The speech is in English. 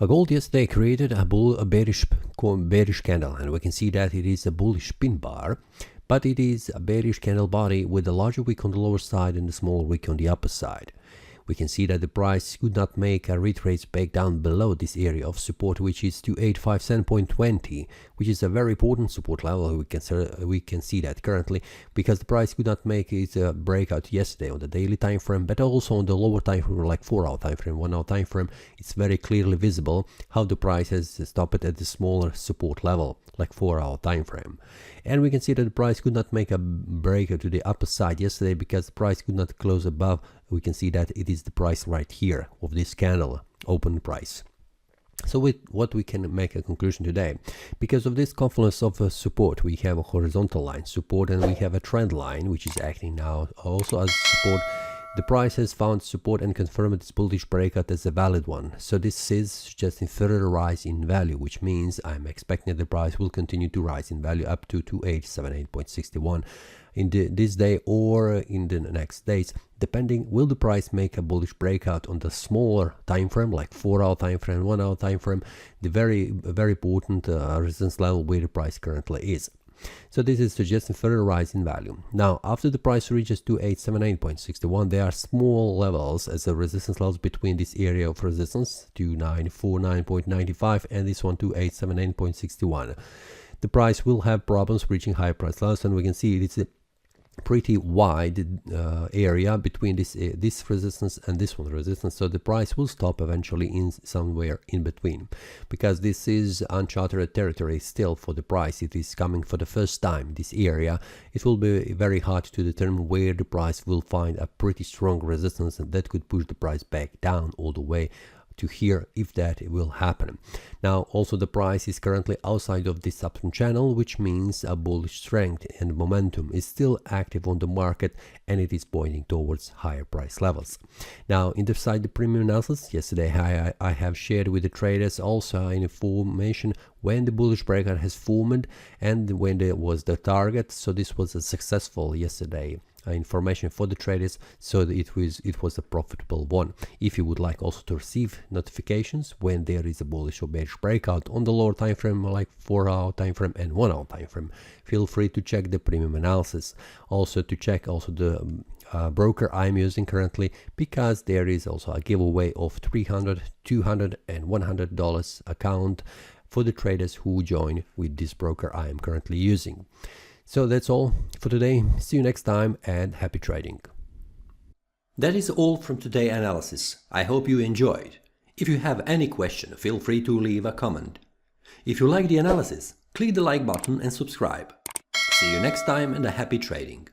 Gold yesterday created a bearish candle, and we can see that it is a bullish pin bar, but it is a bearish candle body with a larger wick on the lower side and a smaller wick on the upper side. We can see that the price could not make a retrace back down below this area of support, which is 2857.20, which is a very important support level. We can see that currently, because the price could not make its breakout yesterday on the daily time frame, but also on the lower time frame, like 4-hour time frame, 1-hour time frame. It's very clearly visible how the price has stopped at the smaller support level, like 4-hour time frame. And we can see that the price could not make a breakout to the upper side yesterday because the price could not close above. We can see that it is the price right here of this candle, open price. So with what we can make a conclusion today, because of this confluence of support, we have a horizontal line support and we have a trend line which is acting now also as support. The price has found support and confirmed its bullish breakout as a valid one. So this is suggesting further rise in value, which means I'm expecting that the price will continue to rise in value up to 2878.61 in this day or in the next days, depending. Will the price make a bullish breakout on the smaller time frame, like 4-hour time frame, 1-hour time frame, the very important resistance level where the price currently is. So this is suggesting further rise in value. Now, after the price reaches 2878.61, there are small levels as a resistance levels between this area of resistance, 2949.95, and this one, 2878.61. The price will have problems reaching higher price levels, and we can see it's a pretty wide area between this resistance and this one resistance, so the price will stop eventually in somewhere in between, because this is uncharted territory still for the price. It is coming for the first time, this area. It will be very hard to determine where the price will find a pretty strong resistance, and that could push the price back down all the way to here, if that will happen. Now also the price is currently outside of this uptrend channel, which means a bullish strength and momentum is still active on the market, and it is pointing towards higher price levels. Now inside the premium analysis, yesterday I have shared with the traders also information when the bullish breakout has formed and when there was the target. So this was a successful yesterday information for the traders, so that it was a profitable one. If you would like also to receive notifications when there is a bullish or bearish breakout on the lower time frame, like 4-hour time frame and 1-hour time frame, feel free to check the premium analysis. Also to check also the broker I'm using currently, because there is also a giveaway of $300, $200 and $100 account for the traders who join with this broker I am currently using. So that's all for today. See you next time and happy trading. That is all from today's analysis. I hope you enjoyed. If you have any question, feel free to leave a comment. If you like the analysis, click the like button and subscribe. See you next time and a happy trading.